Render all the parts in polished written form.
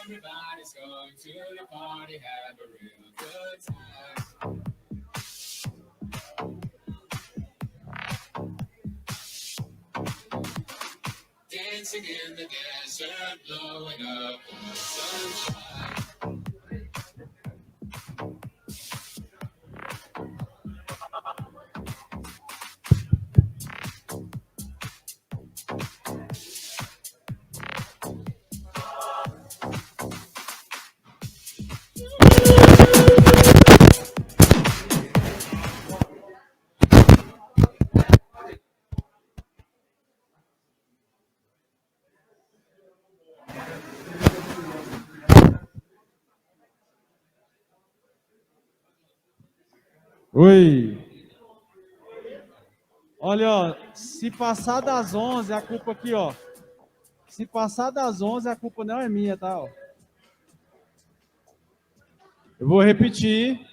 Everybody's going to the party, have a real good time. Dancing in the desert, blowing up the sunshine. Oi. Olha, ó, se passar das 11, a culpa aqui, ó. Se passar das 11, a culpa não é minha, tá? Ó. Eu vou repetir.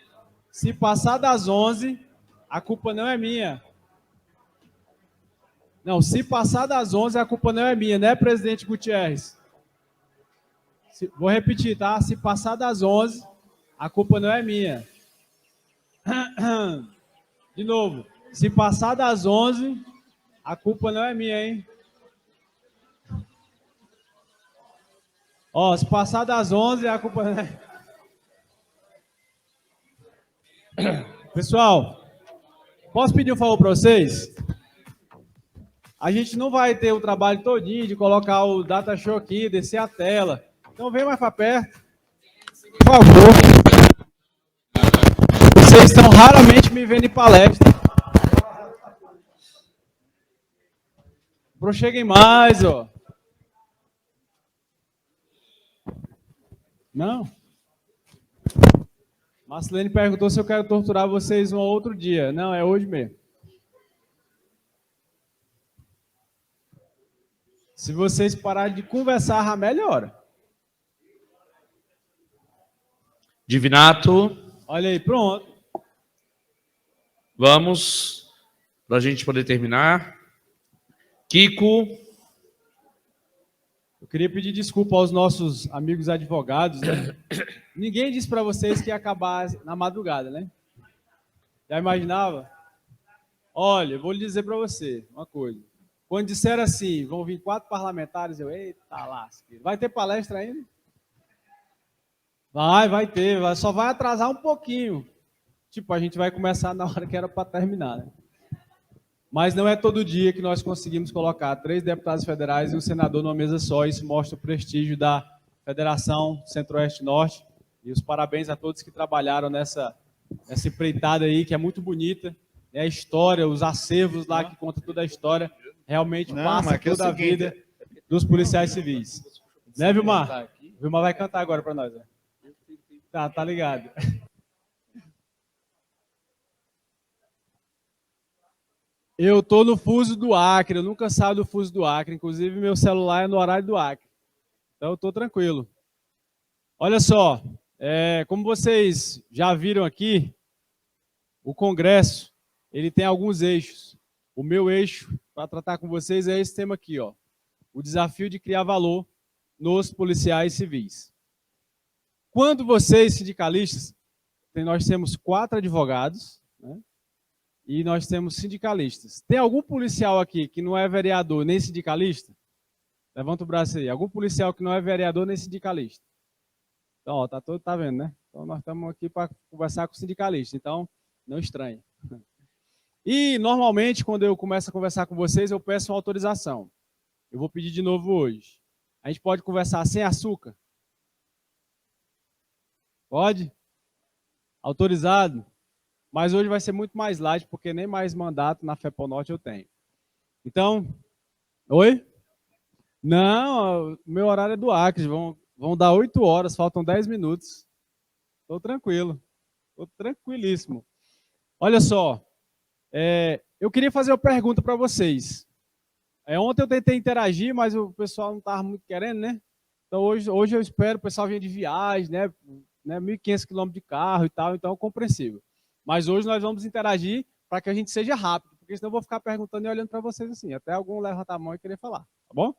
Se passar das 11, a culpa não é minha. Não, se passar das 11, a culpa não é minha, né, presidente Gutierrez? Vou repetir, tá? Se passar das 11, a culpa não é minha. De novo. Se passar das 11, a culpa não é minha, hein? Ó, se passar das 11, a culpa não é... Pessoal, posso pedir um favor para vocês? A gente não vai ter o trabalho todinho de colocar o data show aqui, descer a tela. Então vem mais para perto. Por favor. Vocês estão raramente me vendo em palestra. Cheguem mais, ó. Não? Marcelene perguntou se eu quero torturar vocês um outro dia. Não, é hoje mesmo. Se vocês pararem de conversar, melhora. Divinato. Olha aí, pronto. Vamos, para a gente poder terminar. Kiko. Eu queria pedir desculpa aos nossos amigos advogados, né? Ninguém disse para vocês que ia acabar na madrugada, né? Já imaginava? Olha, eu vou lhe dizer para você uma coisa. Quando disseram assim, vão vir 4 parlamentares, eu, eita lasca. Vai ter palestra ainda? Vai ter. Só vai atrasar um pouquinho. Tipo, a gente vai começar na hora que era para terminar, né? Mas não é todo dia que nós conseguimos colocar 3 deputados federais e um senador numa mesa só. Isso mostra o prestígio da Federação Centro-Oeste-Norte. E os parabéns a todos que trabalharam nessa empreitada aí, que é muito bonita. É a história, os acervos lá que contam toda a história, realmente passa toda a vida dos policiais civis. Né, Vilmar? Vilmar vai cantar agora para nós. Né? Tá ligado. Eu tô no fuso do Acre, eu nunca saio do fuso do Acre. Inclusive, meu celular é no horário do Acre. Então, eu tô tranquilo. Olha só, como vocês já viram aqui, o Congresso, ele tem alguns eixos. O meu eixo, para tratar com vocês, é esse tema aqui, ó. O desafio de criar valor nos policiais civis. Quando vocês, sindicalistas, nós temos 4 advogados, né? E nós temos sindicalistas. Tem algum policial aqui que não é vereador nem sindicalista? Levanta o braço aí. Algum policial que não é vereador nem sindicalista? Então, ó, tá vendo, né? Então, nós estamos aqui para conversar com o sindicalista. Então, não estranhe. E, normalmente, quando eu começo a conversar com vocês, eu peço uma autorização. Eu vou pedir de novo hoje. A gente pode conversar sem açúcar? Pode? Autorizado? Mas hoje vai ser muito mais light, porque nem mais mandato na FEPONORTE eu tenho. Então, oi? Não, meu horário é do Acre, vão dar 8 horas, faltam 10 minutos. Estou tranquilo, estou tranquilíssimo. Olha só, eu queria fazer uma pergunta para vocês. Ontem eu tentei interagir, mas o pessoal não estava muito querendo, né? Então hoje eu espero o pessoal vir de viagem, né? 1.500 quilômetros de carro e tal, então é compreensível. Mas hoje nós vamos interagir para que a gente seja rápido, porque senão eu vou ficar perguntando e olhando para vocês assim, até algum levantar a mão e querer falar, tá bom?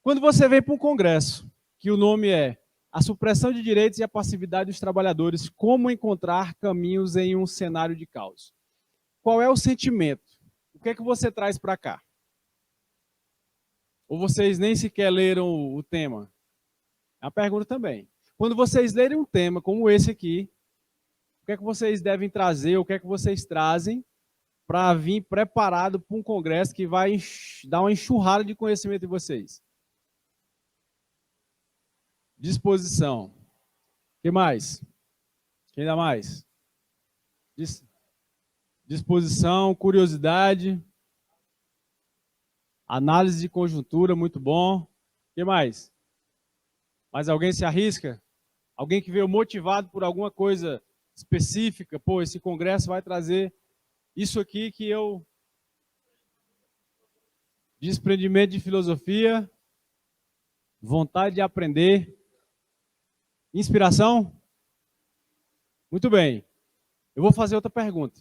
Quando você vem para um congresso, que o nome é a supressão de direitos e a passividade dos trabalhadores, como encontrar caminhos em um cenário de caos. Qual é o sentimento? O que é que você traz para cá? Ou vocês nem sequer leram o tema? É uma pergunta também. Quando vocês lerem um tema como esse aqui, o que é que vocês devem trazer, o que é que vocês trazem para vir preparado para um congresso que vai dar uma enxurrada de conhecimento em vocês? Disposição. O que mais? Quem dá mais? Disposição, curiosidade, análise de conjuntura, muito bom. O que mais? Mais alguém se arrisca? Alguém que veio motivado por alguma coisa específica? Pô, esse congresso vai trazer isso aqui que eu... Desprendimento de filosofia, vontade de aprender, inspiração? Muito bem. Eu vou fazer outra pergunta.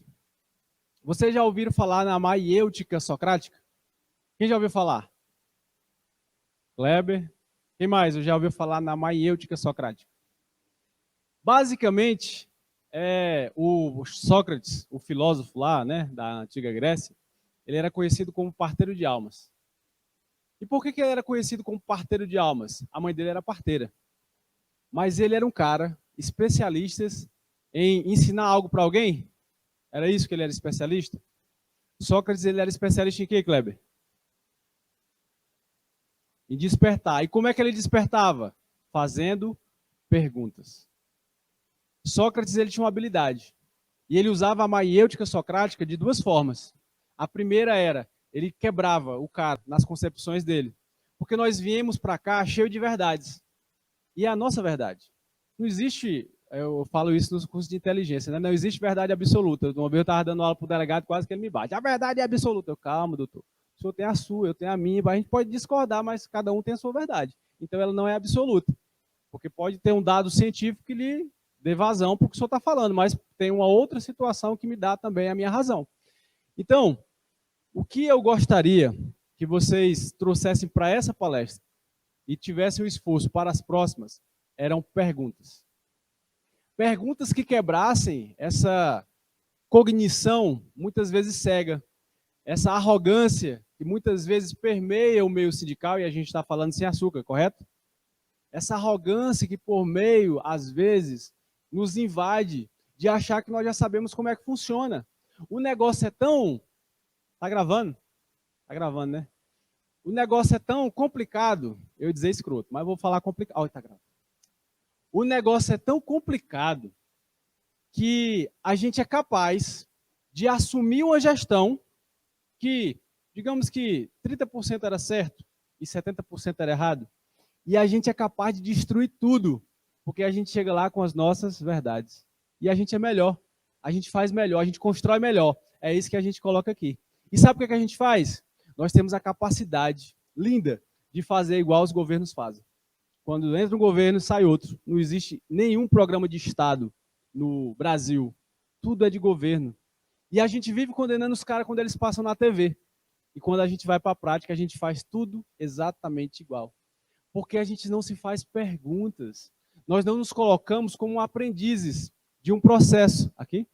Vocês já ouviram falar na maiêutica socrática? Quem já ouviu falar? Kleber. Quem mais já ouviu falar na maiêutica socrática? Basicamente, o Sócrates, o filósofo lá, né, da antiga Grécia, ele era conhecido como parteiro de almas. E por que ele era conhecido como parteiro de almas? A mãe dele era parteira. Mas ele era um cara especialista em ensinar algo para alguém. Era isso que ele era especialista? Sócrates, ele era especialista em quê, Kleber? Em despertar. E como é que ele despertava? Fazendo perguntas. Sócrates, ele tinha uma habilidade. E ele usava a maiêutica socrática de duas formas. A primeira era, ele quebrava o cara nas concepções dele. Porque nós viemos para cá cheio de verdades. E é a nossa verdade. Não existe, eu falo isso nos cursos de inteligência, né? Não existe verdade absoluta. Uma vez eu estava dando aula para o delegado, quase que ele me bate. A verdade é absoluta. Eu, calma, doutor. O senhor tem a sua, eu tenho a minha. A gente pode discordar, mas cada um tem a sua verdade. Então ela não é absoluta. Porque pode ter um dado científico que lhe dê vazão para o que o senhor está falando, mas tem uma outra situação que me dá também a minha razão. Então, o que eu gostaria que vocês trouxessem para essa palestra e tivessem o esforço para as próximas, eram perguntas. Perguntas que quebrassem essa cognição, muitas vezes cega, essa arrogância que muitas vezes permeia o meio sindical, e a gente está falando sem açúcar, correto? Essa arrogância que por meio, às vezes, nos invade de achar que nós já sabemos como é que funciona. O negócio é tão... Tá gravando? Tá gravando, né? O negócio é tão complicado, eu ia dizer escroto, mas vou falar complicado. Oh, tá gravando. O negócio é tão complicado que a gente é capaz de assumir uma gestão que, digamos que 30% era certo e 70% era errado, e a gente é capaz de destruir tudo, porque a gente chega lá com as nossas verdades. E a gente é melhor, a gente faz melhor, a gente constrói melhor. É isso que a gente coloca aqui. E sabe o que a gente faz? Nós temos a capacidade linda de fazer igual os governos fazem. Quando entra um governo, sai outro. Não existe nenhum programa de Estado no Brasil. Tudo é de governo. E a gente vive condenando os caras quando eles passam na TV. E quando a gente vai para a prática, a gente faz tudo exatamente igual. Porque a gente não se faz perguntas. Nós não nos colocamos como aprendizes de um processo. Aqui?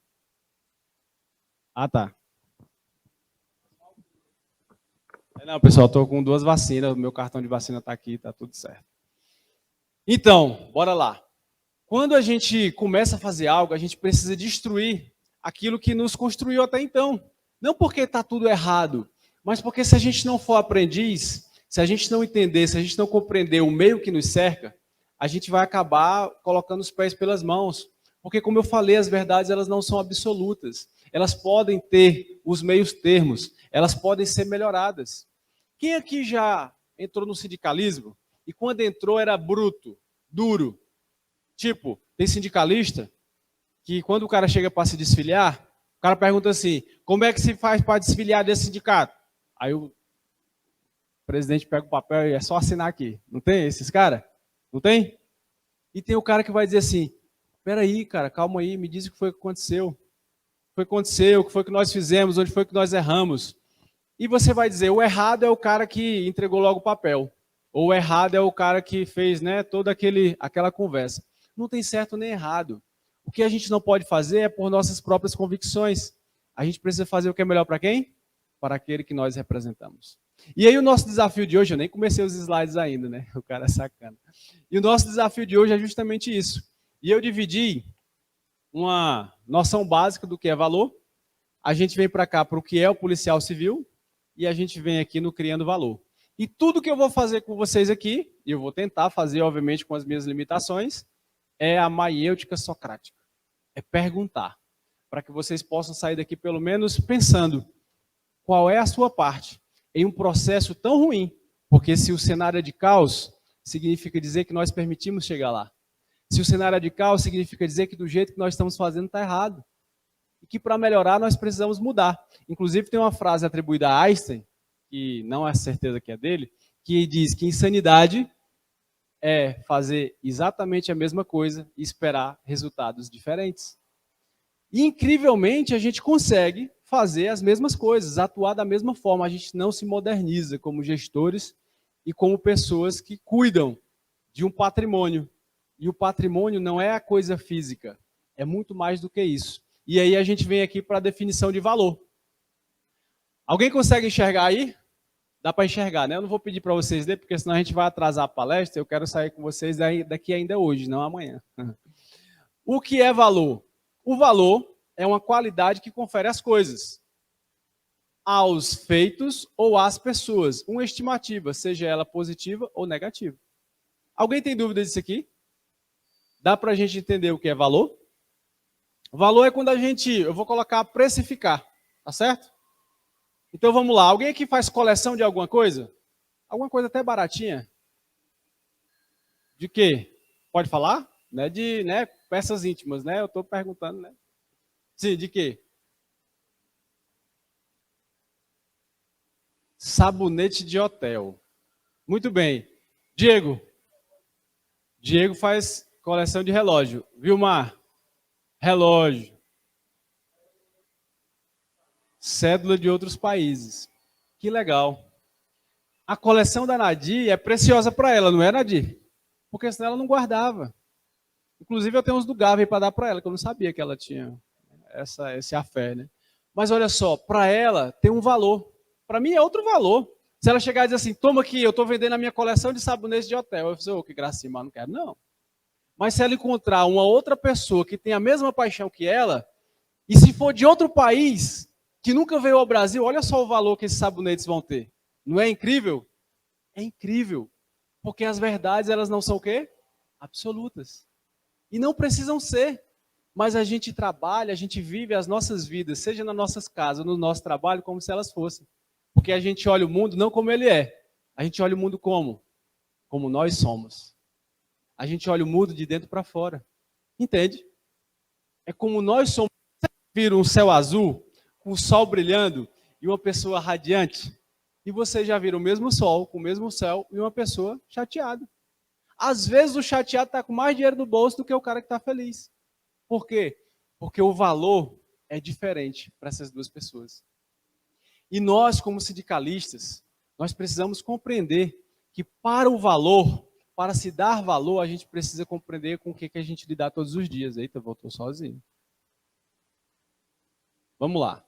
Ah, tá. Não, pessoal, estou com 2 vacinas, meu cartão de vacina está aqui, está tudo certo. Então, bora lá. Quando a gente começa a fazer algo, a gente precisa destruir aquilo que nos construiu até então. Não porque está tudo errado, mas porque se a gente não for aprendiz, se a gente não entender, se a gente não compreender o meio que nos cerca, a gente vai acabar colocando os pés pelas mãos. Porque, como eu falei, as verdades elas não são absolutas. Elas podem ter os meios termos, elas podem ser melhoradas. Quem aqui já entrou no sindicalismo e quando entrou era bruto, duro? Tipo, tem sindicalista que quando o cara chega para se desfiliar, o cara pergunta assim, como é que se faz para desfiliar desse sindicato? Aí o presidente pega o papel e é só assinar aqui. Não tem esses caras? Não tem? E tem o cara que vai dizer assim, peraí, cara, calma aí, me diz o que foi que aconteceu. O que foi que aconteceu, o que foi que nós fizemos, onde foi que nós erramos. E você vai dizer, o errado é o cara que entregou logo o papel. Ou o errado é o cara que fez, né, toda aquela conversa. Não tem certo nem errado. O que a gente não pode fazer é por nossas próprias convicções. A gente precisa fazer o que é melhor para quem? Para aquele que nós representamos. E aí o nosso desafio de hoje, eu nem comecei os slides ainda, né? O cara é sacana. E o nosso desafio de hoje é justamente isso. E eu dividi uma noção básica do que é valor. A gente vem para cá para o que é o policial civil e a gente vem aqui no Criando Valor. E tudo que eu vou fazer com vocês aqui, e eu vou tentar fazer, obviamente, com as minhas limitações, é a maiêutica socrática. É perguntar. Para que vocês possam sair daqui, pelo menos, pensando qual é a sua parte em um processo tão ruim. Porque se o cenário é de caos, significa dizer que nós permitimos chegar lá. Se o cenário é de caos, significa dizer que do jeito que nós estamos fazendo está errado. E que para melhorar nós precisamos mudar. Inclusive tem uma frase atribuída a Einstein, que não é certeza que é dele, que diz que insanidade é fazer exatamente a mesma coisa e esperar resultados diferentes. E incrivelmente a gente consegue fazer as mesmas coisas, atuar da mesma forma. A gente não se moderniza como gestores e como pessoas que cuidam de um patrimônio. E o patrimônio não é a coisa física, é muito mais do que isso. E aí a gente vem aqui para a definição de valor. Alguém consegue enxergar aí? Dá para enxergar, né? Eu não vou pedir para vocês lerem, porque senão a gente vai atrasar a palestra. Eu quero sair com vocês daqui ainda hoje, não amanhã. O que é valor? O valor é uma qualidade que confere às coisas, aos feitos ou às pessoas. Uma estimativa, seja ela positiva ou negativa. Alguém tem dúvida disso aqui? Dá para a gente entender o que é valor? Valor é quando eu vou colocar precificar, tá certo? Então vamos lá, alguém aqui faz coleção de alguma coisa? Alguma coisa até baratinha? De quê? Pode falar? Não é de, né, peças íntimas, né? Eu estou perguntando, né? Sim, de quê? Sabonete de hotel. Muito bem. Diego. Diego faz coleção de relógio. Vilmar? Relógio. Cédula de outros países. Que legal. A coleção da Nadir é preciosa para ela, não é, Nadir? Porque senão ela não guardava. Inclusive eu tenho uns do Gávea para dar para ela, que eu não sabia que ela tinha esse afé, né? Mas olha só, para ela tem um valor. Para mim é outro valor. Se ela chegar e dizer assim, toma aqui, eu estou vendendo a minha coleção de sabonetes de hotel. Eu vou dizer, que gracinha, mas não quero, não. Mas se ela encontrar uma outra pessoa que tem a mesma paixão que ela, e se for de outro país, que nunca veio ao Brasil, olha só o valor que esses sabonetes vão ter. Não é incrível? É incrível. Porque as verdades, elas não são o quê? Absolutas. E não precisam ser. Mas a gente trabalha, a gente vive as nossas vidas, seja nas nossas casas, no nosso trabalho, como se elas fossem. Porque a gente olha o mundo não como ele é. A gente olha o mundo como? Como nós somos. A gente olha o mundo de dentro para fora. Entende? É como nós somos. Você vira um céu azul, com o sol brilhando e uma pessoa radiante? E você já vira o mesmo sol, com o mesmo céu e uma pessoa chateada. Às vezes o chateado está com mais dinheiro no bolso do que o cara que está feliz. Por quê? Porque o valor é diferente para essas duas pessoas. E nós, como sindicalistas, nós precisamos compreender que para o valor, para se dar valor, a gente precisa compreender com o que a gente lidar todos os dias. Eita, voltou sozinho. Vamos lá.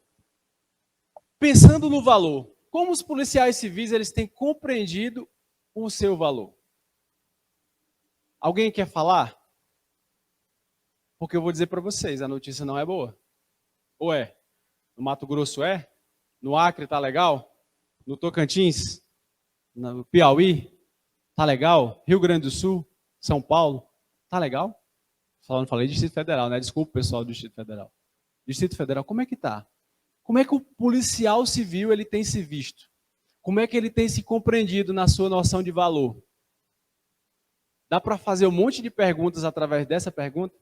Pensando no valor, como os policiais civis eles têm compreendido o seu valor? Alguém quer falar? Porque eu vou dizer para vocês, a notícia não é boa. Ou é? No Mato Grosso é? No Acre tá legal? No Tocantins? No Piauí? Tá legal? Rio Grande do Sul? São Paulo? Tá legal? Não falei Distrito Federal, né? Desculpa, pessoal do Distrito Federal. Distrito Federal, como é que tá? Como é que o policial civil ele tem se visto? Como é que ele tem se compreendido na sua noção de valor? Dá para fazer um monte de perguntas através dessa pergunta?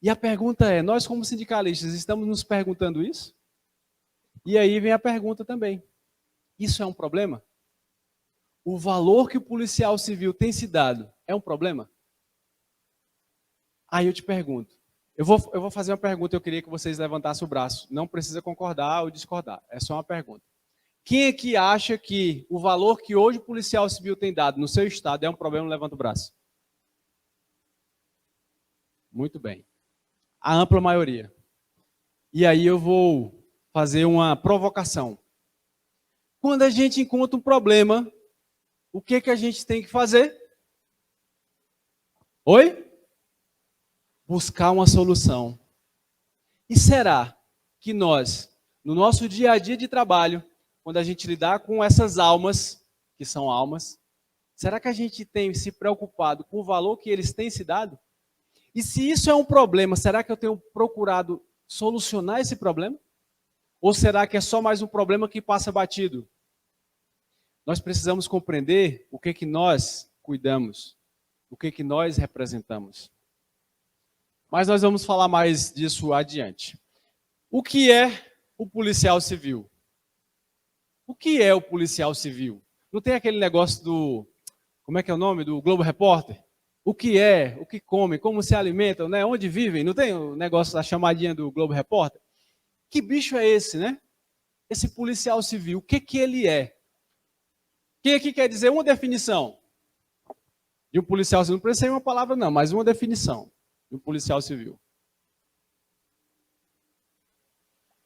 E a pergunta é, nós como sindicalistas estamos nos perguntando isso? E aí vem a pergunta também, isso é um problema? O valor que o policial civil tem se dado é um problema? Aí eu te pergunto, eu vou fazer uma pergunta, eu queria que vocês levantassem o braço, não precisa concordar ou discordar, é só uma pergunta. Quem aqui acha que o valor que hoje o policial civil tem dado no seu estado é um problema? Levanta o braço. Muito bem. A ampla maioria. E aí eu vou fazer uma provocação. Quando a gente encontra um problema, o que a gente tem que fazer? Oi? Buscar uma solução. E será que nós, no nosso dia a dia de trabalho, quando a gente lidar com essas almas, que são almas, será que a gente tem se preocupado com o valor que eles têm se dado? E se isso é um problema, será que eu tenho procurado solucionar esse problema? Ou será que é só mais um problema que passa batido? Nós precisamos compreender o que nós cuidamos, o que nós representamos. Mas nós vamos falar mais disso adiante. O que é o policial civil? O que é o policial civil? Não tem aquele negócio do, como é que é o nome? Do Globo Repórter? O que é, o que comem, como se alimentam, né? Onde vivem? Não tem o negócio da chamadinha do Globo Repórter? Que bicho é esse, né? Esse policial civil, o que ele é? Quem aqui quer dizer uma definição de um policial civil? Não precisa ser uma palavra não, mas uma definição de um policial civil.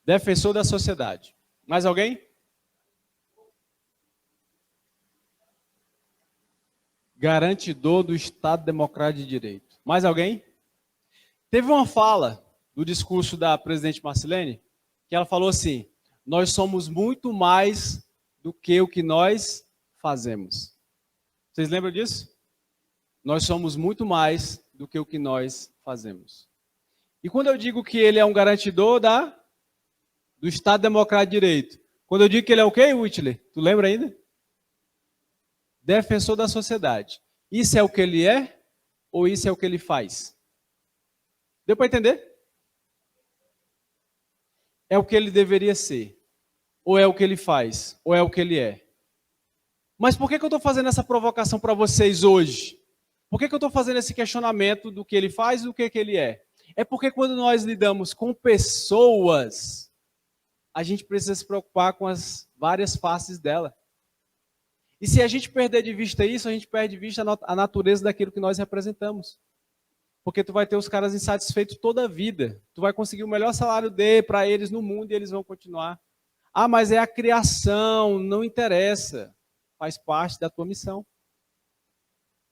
Defensor da sociedade. Mais alguém? Garantidor do Estado Democrático de Direito. Mais alguém? Teve uma fala do discurso da presidente Marcilene, que ela falou assim, nós somos muito mais do que o que nós fazemos. Vocês lembram disso? Nós somos muito mais do que o que nós fazemos. E quando eu digo que ele é um garantidor do Estado Democrático de Direito, quando eu digo que ele é o quê, Whitley? Tu lembra ainda? Defensor da sociedade. Isso é o que ele é ou isso é o que ele faz? Deu para entender? É o que ele deveria ser. Ou é o que ele faz? Ou é o que ele é? Mas por que eu estou fazendo essa provocação para vocês hoje? Por que eu estou fazendo esse questionamento do que ele faz e do que ele é? É porque quando nós lidamos com pessoas, a gente precisa se preocupar com as várias faces dela. E se a gente perder de vista isso, a gente perde de vista a natureza daquilo que nós representamos. Porque tu vai ter os caras insatisfeitos toda a vida. Tu vai conseguir o melhor salário para eles no mundo e eles vão continuar. Ah, mas é a criação, não interessa. Faz parte da tua missão.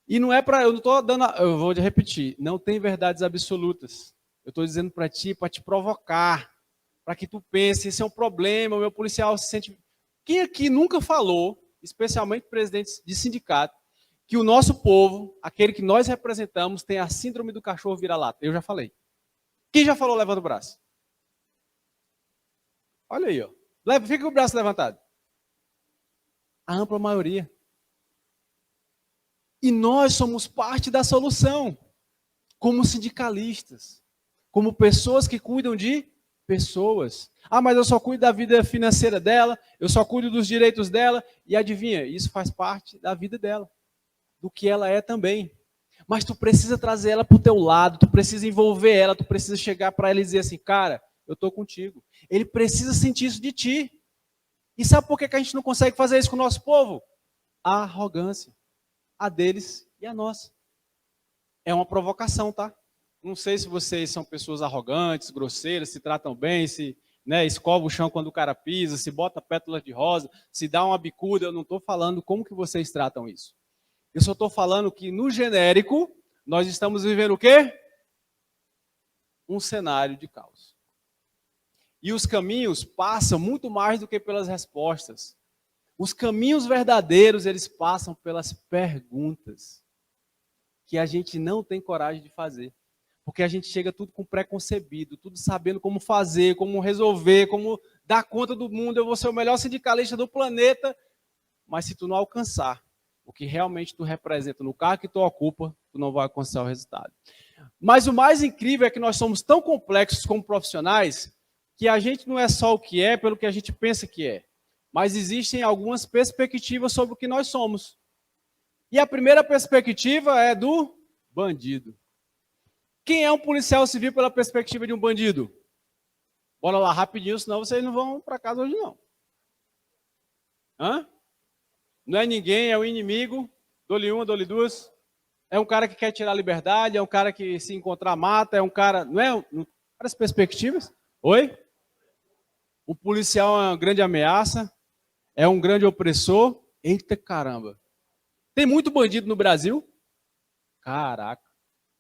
E não é para, eu não estou dando, eu vou repetir, não tem verdades absolutas. Eu estou dizendo para ti, para te provocar, para que tu pense, esse é um problema, o meu policial se sente... Quem aqui nunca falou, especialmente presidentes de sindicato, que o nosso povo, aquele que nós representamos, tem a síndrome do cachorro vira-lata? Eu já falei. Quem já falou, levanta o braço. Olha aí, ó. Fica com o braço levantado. A ampla maioria. E nós somos parte da solução, como sindicalistas, como pessoas que cuidam de pessoas. Ah, mas eu só cuido da vida financeira dela, eu só cuido dos direitos dela, e adivinha, isso faz parte da vida dela, do que ela é também. Mas tu precisa trazer ela para o teu lado, tu precisa envolver ela, tu precisa chegar para ela e dizer assim, cara, eu estou contigo. Ele precisa sentir isso de ti. E sabe por que a gente não consegue fazer isso com o nosso povo? A arrogância. A deles e a nossa. É uma provocação, tá? Não sei se vocês são pessoas arrogantes, grosseiras, se tratam bem, se escova o chão quando o cara pisa, se bota pétalas de rosa, se dá uma bicuda. Eu não estou falando como que vocês tratam isso. Eu só estou falando que, no genérico, nós estamos vivendo o quê? Um cenário de caos. E os caminhos passam muito mais do que pelas respostas. Os caminhos verdadeiros, eles passam pelas perguntas que a gente não tem coragem de fazer. Porque a gente chega tudo com preconcebido, tudo sabendo como fazer, como resolver, como dar conta do mundo. Eu vou ser o melhor sindicalista do planeta, mas se tu não alcançar o que realmente tu representa no cargo que tu ocupa, tu não vai alcançar o resultado. Mas o mais incrível é que nós somos tão complexos como profissionais que a gente não é só o que é pelo que a gente pensa que é. Mas existem algumas perspectivas sobre o que nós somos. E a primeira perspectiva é do bandido. Quem é um policial civil pela perspectiva de um bandido? Bora lá rapidinho, senão vocês não vão para casa hoje não. Hã? Não é ninguém, é o inimigo. Dou-lhe uma, dou-lhe duas. É um cara que quer tirar a liberdade, é um cara que se encontrar mata, é um cara... Não é? Várias perspectivas. Oi? O policial é uma grande ameaça, é um grande opressor. Eita caramba. Tem muito bandido no Brasil? Caraca.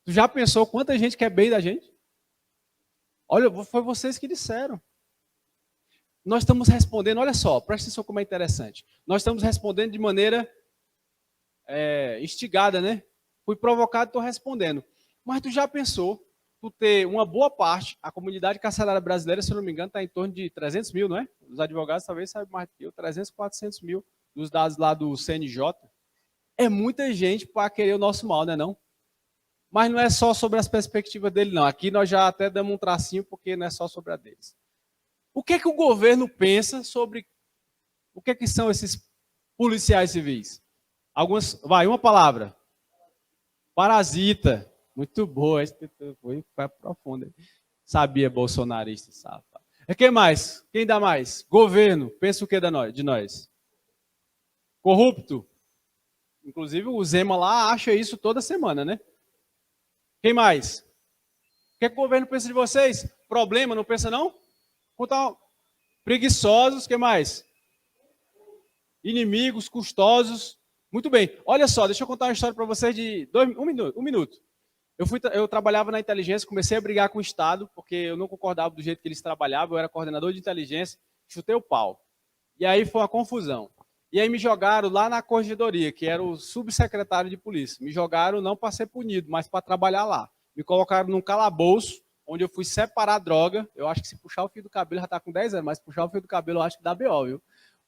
Tu já pensou quanta gente quer bem da gente? Olha, foi vocês que disseram. Nós estamos respondendo, olha só, presta atenção como é interessante. Nós estamos respondendo de maneira instigada, né? Fui provocado, estou respondendo. Mas tu já pensou, tu ter uma boa parte, a comunidade carcerária brasileira, se eu não me engano, está em torno de 300 mil, não é? Os advogados talvez saibam mais do que eu, 300, 400 mil, dos dados lá do CNJ. É muita gente para querer o nosso mal, né não? Mas não é só sobre as perspectivas dele, não. Aqui nós já até damos um tracinho, porque não é só sobre a deles. O que é que o governo pensa sobre o que é que são esses policiais civis? Uma palavra. Parasita. Muito boa, foi profunda. Sabia, bolsonarista, safado. Quem mais? Quem dá mais? Governo. Pensa o que de nós? Corrupto. Inclusive o Zema lá acha isso toda semana, né? Quem mais? O que o governo pensa de vocês? Problema, não pensa não? Preguiçosos, que mais? Inimigos, custosos. Muito bem. Olha só, deixa eu contar uma história para vocês de um minuto. Eu trabalhava na inteligência, comecei a brigar com o Estado, porque eu não concordava do jeito que eles trabalhavam, eu era coordenador de inteligência, chutei o pau. E aí foi uma confusão. E aí me jogaram lá na corregedoria, que era o subsecretário de polícia. Me jogaram não para ser punido, mas para trabalhar lá. Me colocaram num calabouço, onde eu fui separar droga. Eu acho que se puxar o fio do cabelo, já está com 10 anos, mas se puxar o fio do cabelo eu acho que dá BO, viu?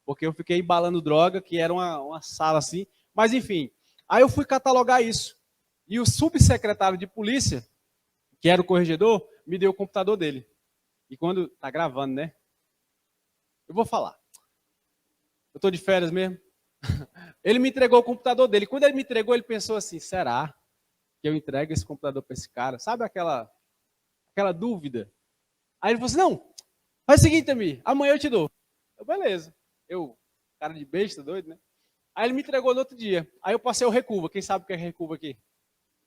Porque eu fiquei embalando droga, que era uma sala assim. Mas enfim, aí eu fui catalogar isso. E o subsecretário de polícia, que era o corregedor, me deu o computador dele. E quando... Tá gravando, né? Eu vou falar. Eu tô de férias mesmo. Ele me entregou o computador dele. Quando ele me entregou, ele pensou assim, será que eu entrego esse computador para esse cara? Sabe aquela dúvida? Aí ele falou assim, não, faz o seguinte, Amir, amanhã eu te dou. Beleza. Cara de besta, doido, né? Aí ele me entregou no outro dia. Aí eu passei o Recuva. Quem sabe o que é Recuva aqui?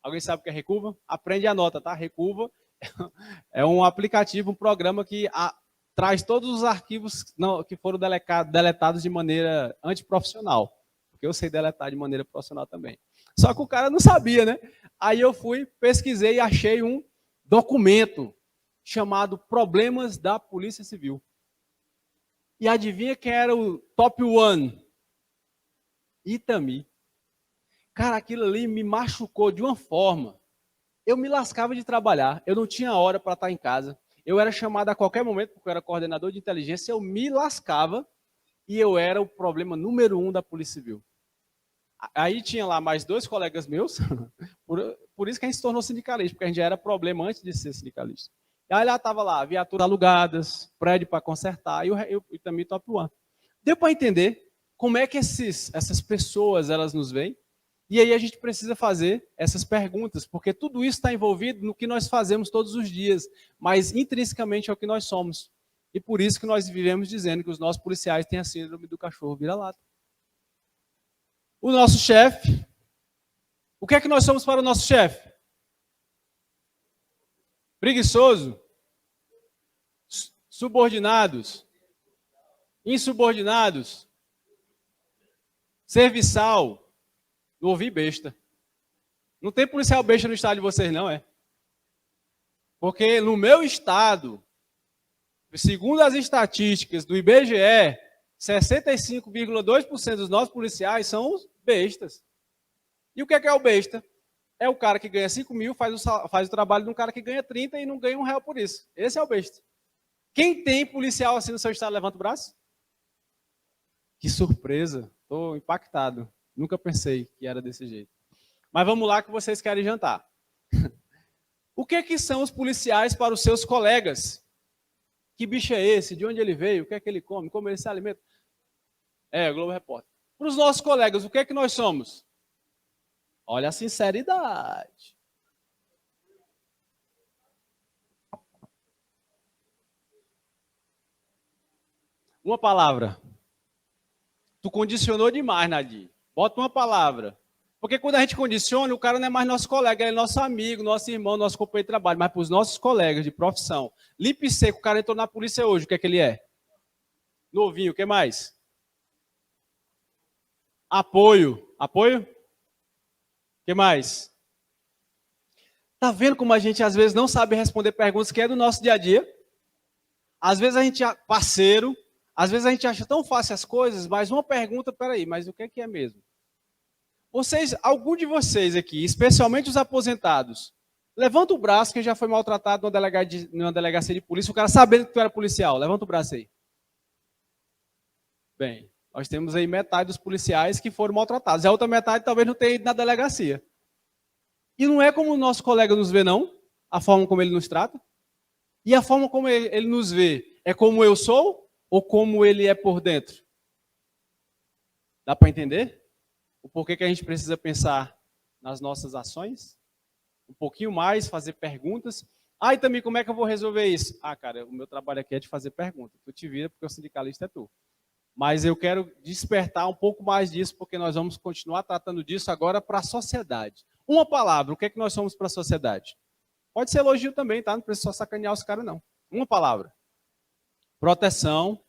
Alguém sabe o que é Recuva? Aprende e anota, tá? Recuva é um aplicativo, um programa que traz todos os arquivos que foram deletados de maneira antiprofissional. Porque eu sei deletar de maneira profissional também. Só que o cara não sabia, né? Aí eu fui, pesquisei e achei um documento chamado Problemas da Polícia Civil. E adivinha quem era o top one? Itami. Cara, aquilo ali me machucou de uma forma. Eu me lascava de trabalhar, eu não tinha hora para estar em casa. Eu era chamado a qualquer momento, porque eu era coordenador de inteligência, eu me lascava e eu era o problema número 1 da Polícia Civil. Aí tinha lá mais 2 colegas meus, por isso que a gente se tornou sindicalista, porque a gente já era problema antes de ser sindicalista. E aí lá estava lá, viaturas alugadas, prédio para consertar, e eu também top one. Deu para entender como é que essas pessoas elas nos veem? E aí a gente precisa fazer essas perguntas, porque tudo isso está envolvido no que nós fazemos todos os dias, mas intrinsecamente é o que nós somos. E por isso que nós vivemos dizendo que os nossos policiais têm a síndrome do cachorro vira-lata. O nosso chefe, o que é que nós somos para o nosso chefe? Preguiçoso? Subordinados? Insubordinados? Serviçal? Não ouvi besta. Não tem policial besta no estado de vocês, não, é? Porque no meu estado, segundo as estatísticas do IBGE, 65,2% dos nossos policiais são bestas. E o que é o besta? É o cara que ganha 5 mil, faz o trabalho de um cara que ganha 30 e não ganha R$1 por isso. Esse é o besta. Quem tem policial assim no seu estado, levanta o braço. Que surpresa. Estou impactado. Nunca pensei que era desse jeito. Mas vamos lá que vocês querem jantar. O que são os policiais para os seus colegas? Que bicho é esse? De onde ele veio? O que é que ele come? Como ele se alimenta? Globo Repórter. Para os nossos colegas, o que é que nós somos? Olha a sinceridade. Uma palavra. Tu condicionou demais, Nadir. Bota uma palavra. Porque quando a gente condiciona, o cara não é mais nosso colega, ele é nosso amigo, nosso irmão, nosso companheiro de trabalho. Mas para os nossos colegas de profissão, limpo e seco, o cara entrou na polícia hoje, o que é que ele é? Novinho, o que mais? Apoio. Apoio? O que mais? Tá vendo como a gente às vezes não sabe responder perguntas que é do nosso dia a dia? Às vezes a gente é parceiro, às vezes a gente acha tão fácil as coisas, mas uma pergunta, peraí, mas o que é mesmo? Vocês, algum de vocês aqui, especialmente os aposentados, levanta o braço, quem já foi maltratado numa delegacia de polícia, o cara sabendo que tu era policial, levanta o braço aí. Bem, nós temos aí metade dos policiais que foram maltratados, e a outra metade talvez não tenha ido na delegacia. E não é como o nosso colega nos vê, não, a forma como ele nos trata. E a forma como ele nos vê é como eu sou ou como ele é por dentro? Dá para entender? O porquê que a gente precisa pensar nas nossas ações? Um pouquinho mais, fazer perguntas. Ah, e também como é que eu vou resolver isso? Ah, cara, o meu trabalho aqui é de fazer pergunta. Tu te vira porque o sindicalista é tu. Mas eu quero despertar um pouco mais disso, porque nós vamos continuar tratando disso agora para a sociedade. Uma palavra, o que é que nós somos para a sociedade? Pode ser elogio também, tá? Não precisa só sacanear os caras, não. Uma palavra. Proteção.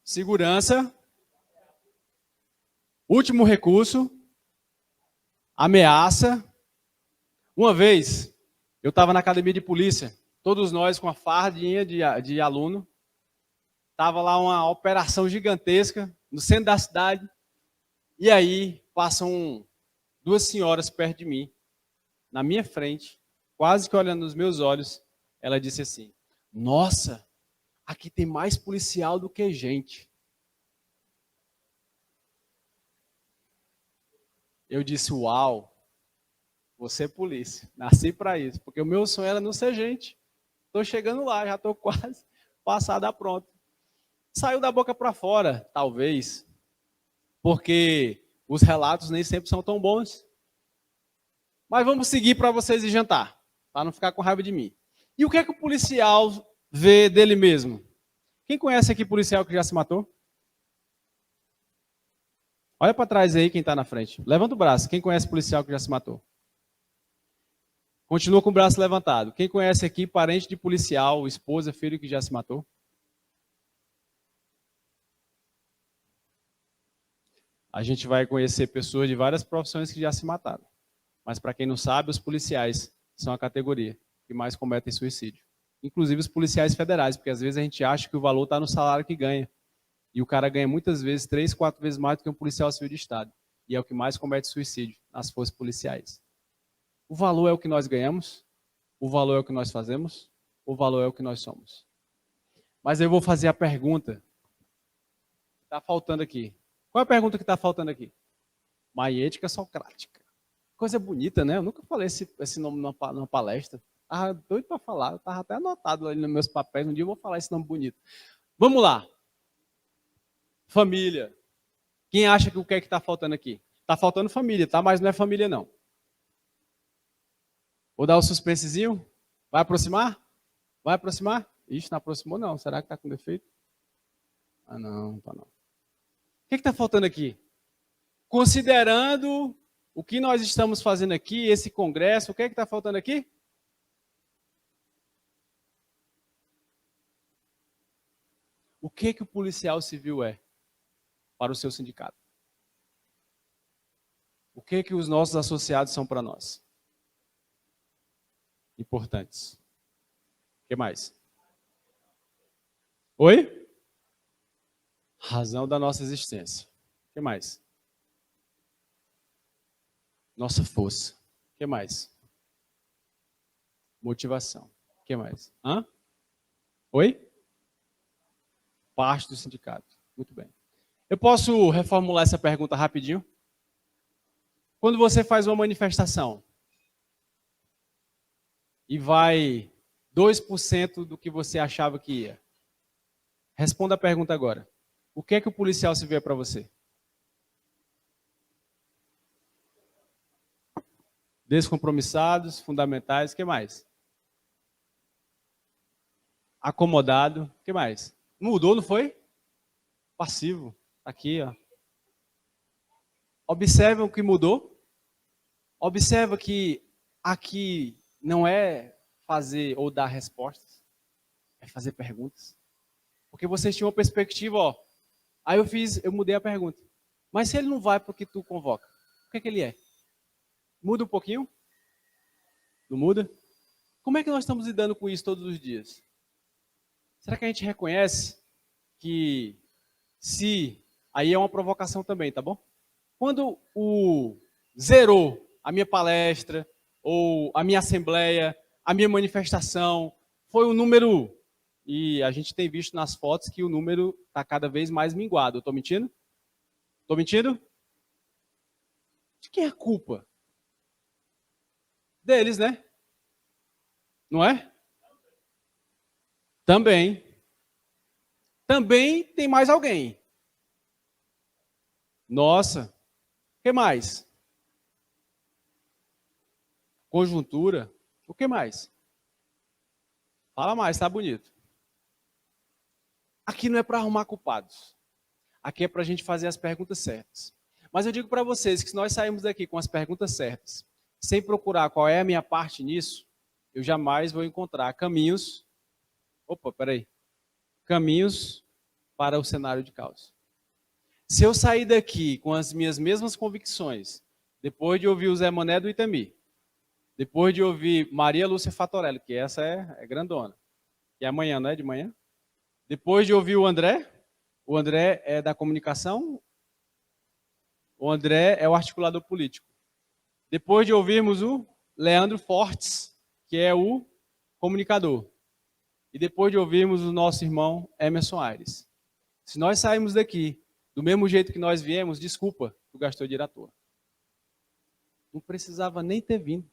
Segurança. Último recurso. Ameaça. Uma vez, eu estava na academia de polícia, todos nós com a fardinha de aluno. Estava lá uma operação gigantesca no centro da cidade. E aí passam duas senhoras perto de mim, na minha frente, quase que olhando nos meus olhos. Ela disse assim: nossa, aqui tem mais policial do que gente. Eu disse: uau, você é polícia, nasci para isso, porque o meu sonho era não ser gente. Estou chegando lá, já estou quase passada pronto. Saiu da boca para fora, talvez, porque os relatos nem sempre são tão bons. Mas vamos seguir para vocês ir jantar, para não ficar com raiva de mim. E o que é que o policial vê dele mesmo? Quem conhece aqui policial que já se matou? Olha para trás aí quem está na frente. Levanta o braço. Quem conhece policial que já se matou? Continua com o braço levantado. Quem conhece aqui parente de policial, esposa, filho que já se matou? A gente vai conhecer pessoas de várias profissões que já se mataram. Mas para quem não sabe, os policiais são a categoria que mais cometem suicídio. Inclusive os policiais federais, porque às vezes a gente acha que o valor está no salário que ganha. E o cara ganha muitas vezes 3, 4 vezes mais do que um policial civil de Estado. E é o que mais comete suicídio nas forças policiais. O valor é o que nós ganhamos? O valor é o que nós fazemos? O valor é o que nós somos? Mas eu vou fazer a pergunta que está faltando aqui. Qual é a pergunta que está faltando aqui? Maiêtica socrática. Coisa bonita, né? Eu nunca falei esse nome numa palestra. Estava doido para falar. Estava até anotado ali nos meus papéis. Um dia eu vou falar esse nome bonito. Vamos lá. Família. Quem acha que o que é que está faltando aqui? Está faltando família, tá? Mas não é família, não. Vou dar o suspensezinho? Vai aproximar? Vai aproximar? Ixi, não aproximou não. Será que está com defeito? Ah, não, tá não. O que está faltando aqui? Considerando o que nós estamos fazendo aqui, esse congresso, o que está faltando aqui? O que o policial civil é para o seu sindicato? O que os nossos associados são para nós? Importantes. O que mais? Oi? Razão da nossa existência. O que mais? Nossa força. O que mais? Motivação. O que mais? Hã? Oi? Parte do sindicato. Muito bem. Eu posso reformular essa pergunta rapidinho? Quando você faz uma manifestação e vai 2% do que você achava que ia, responda a pergunta agora. O que é que o policial civil é para você? Descompromissados, fundamentais, o que mais? acomodado. O que mais? Mudou, não foi? Passivo. Aqui, ó. Observam o que mudou. Observa que aqui não é fazer ou dar respostas, é fazer perguntas. Porque vocês tinham uma perspectiva, ó. Aí eu mudei a pergunta. Mas se ele não vai porque tu convoca, o que é que ele é? Muda um pouquinho? Não muda? Como é que nós estamos lidando com isso todos os dias? Será que a gente reconhece que aí é uma provocação também, tá bom? Quando zerou a minha palestra, ou a minha assembleia, a minha manifestação, foi um número, e a gente tem visto nas fotos que o número está cada vez mais minguado. Eu estou mentindo? Estou mentindo? De quem é a culpa? Deles, né? Não é? Também. Também tem mais alguém. Nossa. O que mais? Conjuntura. O que mais? Fala mais, tá bonito. Aqui não é para arrumar culpados. Aqui é para a gente fazer as perguntas certas. Mas eu digo para vocês que se nós sairmos daqui com as perguntas certas, sem procurar qual é a minha parte nisso, eu jamais vou encontrar caminhos. Caminhos para o cenário de caos. Se eu sair daqui com as minhas mesmas convicções, depois de ouvir o Zé Mané do Itami, depois de ouvir Maria Lúcia Fatorelli, que essa é grandona, que é amanhã, não é de manhã? Depois de ouvir o André é da comunicação, o André é o articulador político. Depois de ouvirmos o Leandro Fortes, que é o comunicador. E depois de ouvirmos o nosso irmão Emerson Aires. Se nós sairmos daqui do mesmo jeito que nós viemos, desculpa, tu gastou dinheiro à toa. Não precisava nem ter vindo.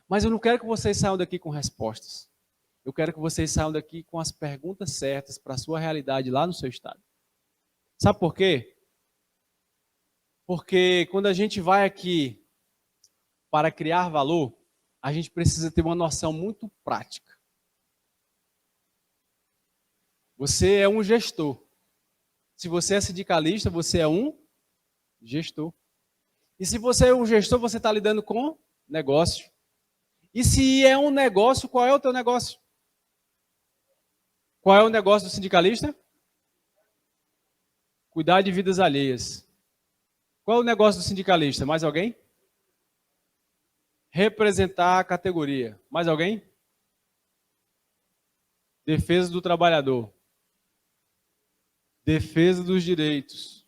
Mas eu não quero que vocês saiam daqui com respostas. Eu quero que vocês saiam daqui com as perguntas certas para a sua realidade lá no seu estado. Sabe por quê? Porque quando a gente vai aqui para criar valor, a gente precisa ter uma noção muito prática. Você é um gestor. Se você é sindicalista, você é um gestor. E se você é um gestor, você está lidando com negócio. E se é um negócio, qual é o teu negócio? Qual é o negócio do sindicalista? Cuidar de vidas alheias. Qual é o negócio do sindicalista? Mais alguém? Representar a categoria. Mais alguém? Defesa do trabalhador. Defesa dos direitos.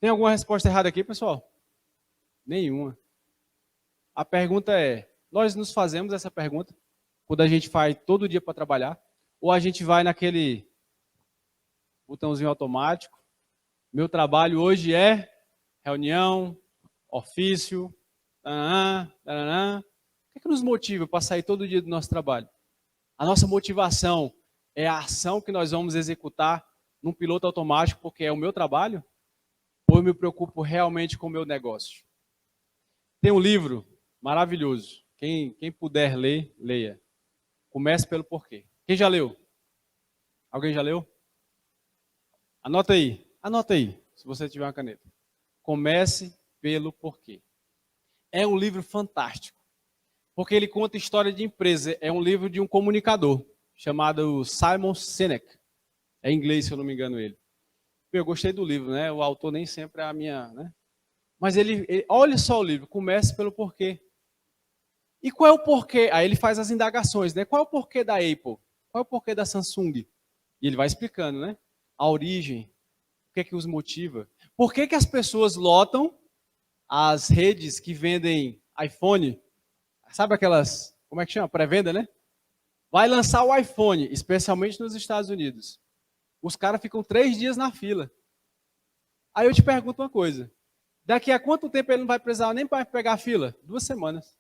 Tem alguma resposta errada aqui, pessoal? Nenhuma. A pergunta é, nós nos fazemos essa pergunta quando a gente vai todo dia para trabalhar? Ou a gente vai naquele botãozinho automático? Meu trabalho hoje é reunião, ofício, taranã. O que nos motiva para sair todo dia do nosso trabalho? A nossa motivação é a ação que nós vamos executar num piloto automático porque é o meu trabalho? Ou eu me preocupo realmente com o meu negócio? Tem um livro maravilhoso. Quem puder ler, leia. Comece pelo porquê. Quem já leu? Alguém já leu? Anota aí, se você tiver uma caneta. Comece pelo porquê. É um livro fantástico, porque ele conta história de empresa. É um livro de um comunicador, chamado Simon Sinek. É em inglês, se eu não me engano ele. Eu gostei do livro, né? O autor nem sempre é a minha, né? Mas ele olha só o livro, comece pelo porquê. E qual é o porquê? Aí ele faz as indagações, né? Qual é o porquê da Apple? Qual é o porquê da Samsung? E ele vai explicando, né? A origem, o que é que os motiva. Por que as pessoas lotam as redes que vendem iPhone? Sabe aquelas, como é que chama? Pré-venda, né? Vai lançar o iPhone, especialmente nos Estados Unidos. Os caras ficam 3 dias na fila. Aí eu te pergunto uma coisa. Daqui a quanto tempo ele não vai precisar nem para pegar a fila? 2 semanas.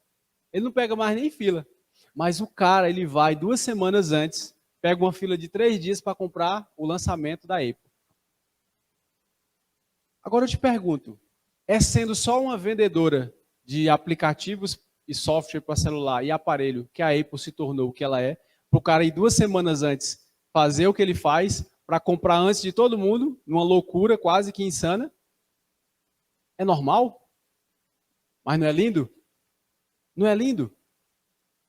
Ele não pega mais nem fila. Mas o cara, ele vai 2 semanas antes, pega uma fila de 3 dias para comprar o lançamento da Apple. Agora eu te pergunto, é sendo só uma vendedora de aplicativos e software para celular e aparelho que a Apple se tornou o que ela é? para o cara ir 2 semanas antes fazer o que ele faz, para comprar antes de todo mundo, numa loucura quase que insana. É normal? Mas não é lindo? Não é lindo?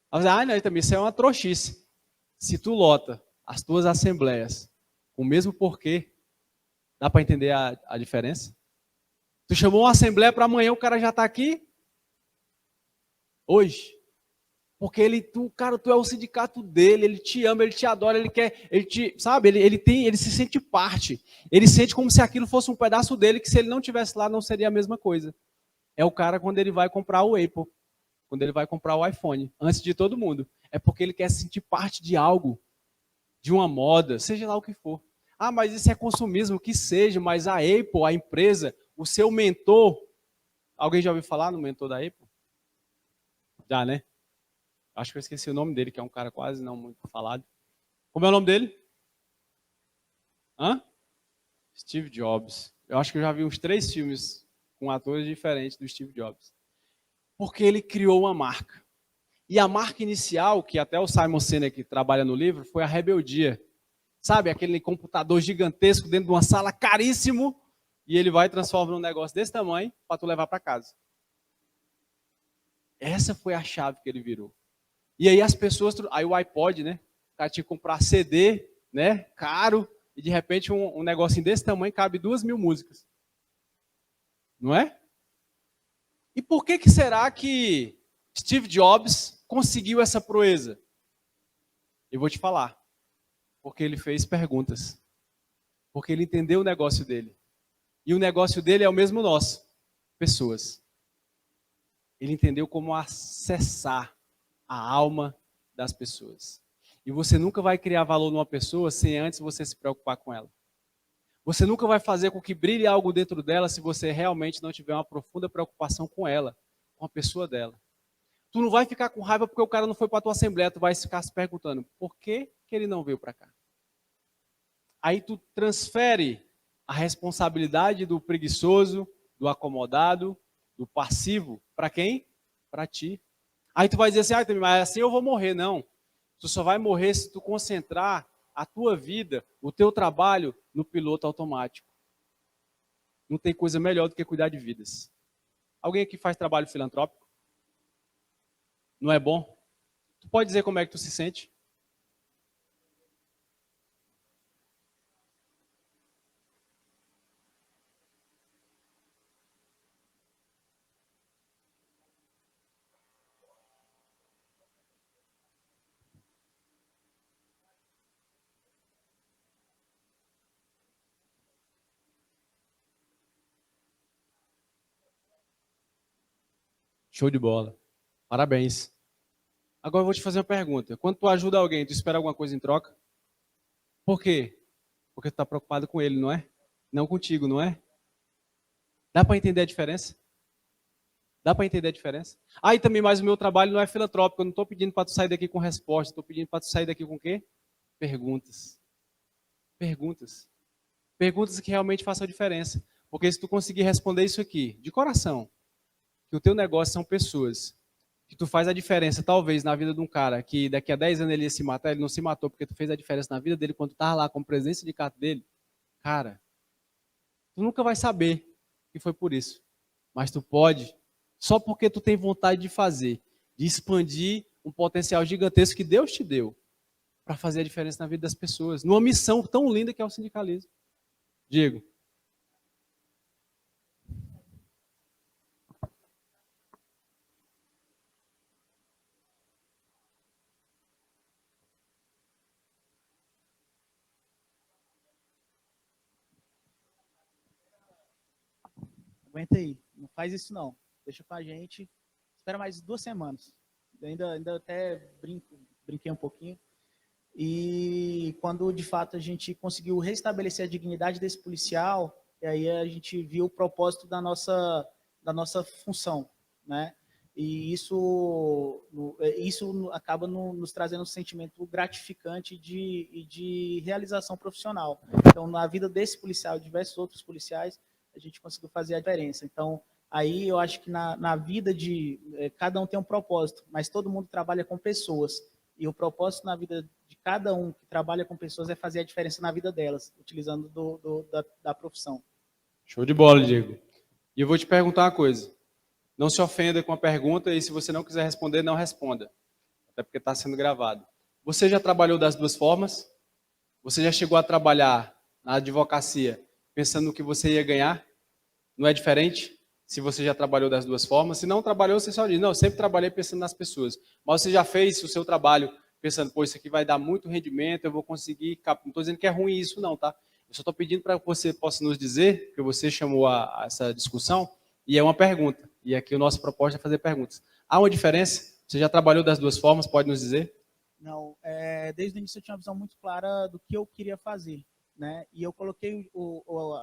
Ah, não, também isso é uma trouxice. Se tu lota as tuas assembleias com o mesmo porquê, dá para entender a diferença? Tu chamou uma assembleia para amanhã, o cara já está aqui? Hoje. Porque cara, tu é o sindicato dele, ele te ama, ele te adora, ele quer, ele te, sabe, ele se sente parte. Ele sente como se aquilo fosse um pedaço dele, que se ele não tivesse lá não seria a mesma coisa. É o cara quando ele vai comprar o Apple, quando ele vai comprar o iPhone, antes de todo mundo. É porque ele quer se sentir parte de algo, de uma moda, seja lá o que for. Ah, mas isso é consumismo, que seja, mas a Apple, a empresa, o seu mentor, alguém já ouviu falar no mentor da Apple? Já, né? Acho que eu esqueci o nome dele, que é um cara quase não muito falado. Como é o nome dele? Hã? Steve Jobs. Eu acho que eu já vi uns 3 filmes com atores diferentes do Steve Jobs. Porque ele criou uma marca. E a marca inicial, que até o Simon Sinek trabalha no livro, foi a rebeldia. Sabe, aquele computador gigantesco dentro de uma sala caríssimo, e ele vai e transforma num negócio desse tamanho para tu levar para casa. Essa foi a chave que ele virou. E aí as pessoas, aí o iPod, né? O cara tinha que comprar CD, né? Caro, e de repente um negocinho desse tamanho cabe 2.000 músicas. Não é? E por que será que Steve Jobs conseguiu essa proeza? Eu vou te falar. Porque ele fez perguntas. Porque ele entendeu o negócio dele. E o negócio dele é o mesmo nosso. Pessoas. Ele entendeu como acessar a alma das pessoas. E você nunca vai criar valor numa pessoa sem antes você se preocupar com ela. Você nunca vai fazer com que brilhe algo dentro dela se você realmente não tiver uma profunda preocupação com ela, com a pessoa dela. Tu não vai ficar com raiva porque o cara não foi para a tua assembleia, tu vai ficar se perguntando, por que ele não veio para cá? Aí tu transfere a responsabilidade do preguiçoso, do acomodado, do passivo, para quem? Para ti. Aí tu vai dizer assim, mas assim eu vou morrer. Não. Tu só vai morrer se tu concentrar a tua vida, o teu trabalho no piloto automático. Não tem coisa melhor do que cuidar de vidas. Alguém aqui faz trabalho filantrópico? Não é bom? Tu pode dizer como é que tu se sente? Show de bola. Parabéns. Agora eu vou te fazer uma pergunta. Quando tu ajuda alguém, tu espera alguma coisa em troca? Por quê? Porque tu está preocupado com ele, não é? Não contigo, não é? Dá para entender a diferença? Dá para entender a diferença? Ah, e também, mas o meu trabalho não é filantrópico. Eu não estou pedindo para tu sair daqui com resposta. Estou pedindo para tu sair daqui com o quê? Perguntas. Perguntas. Perguntas que realmente façam a diferença. Porque se tu conseguir responder isso aqui, de coração, que o teu negócio são pessoas, que tu faz a diferença, talvez, na vida de um cara que daqui a 10 anos ele ia se matar, ele não se matou porque tu fez a diferença na vida dele quando tu estava lá como presidente do sindicato dele, cara, tu nunca vai saber que foi por isso. Mas tu pode, só porque tu tem vontade de fazer, de expandir um potencial gigantesco que Deus te deu para fazer a diferença na vida das pessoas, numa missão tão linda que é o sindicalismo. Diego. Aguenta aí, não faz isso não. Deixa com a gente. Espera mais 2 semanas. Eu ainda até brinquei um pouquinho. E quando de fato a gente conseguiu restabelecer a dignidade desse policial, e aí a gente viu o propósito da nossa função, né? E isso acaba nos trazendo um sentimento gratificante de realização profissional. Então, na vida desse policial e diversos outros policiais, a gente conseguiu fazer a diferença. Então, aí eu acho que na vida cada um tem um propósito, mas todo mundo trabalha com pessoas. E o propósito na vida de cada um que trabalha com pessoas é fazer a diferença na vida delas, utilizando da profissão. Show de bola, Diego. E eu vou te perguntar uma coisa. Não se ofenda com a pergunta e se você não quiser responder, não responda. Até porque está sendo gravado. Você já trabalhou das duas formas? Você já chegou a trabalhar na advocacia pensando no que você ia ganhar? Não é diferente? Se você já trabalhou das duas formas. Se não trabalhou, você só diz, não, eu sempre trabalhei pensando nas pessoas. Mas você já fez o seu trabalho pensando, pô, isso aqui vai dar muito rendimento, eu vou conseguir... Não estou dizendo que é ruim isso não, tá? Eu só estou pedindo para que você possa nos dizer, que você chamou a essa discussão, e é uma pergunta. E aqui o nosso propósito é fazer perguntas. Há uma diferença? Você já trabalhou das duas formas, pode nos dizer? Não, desde o início eu tinha uma visão muito clara do que eu queria fazer, né? E eu coloquei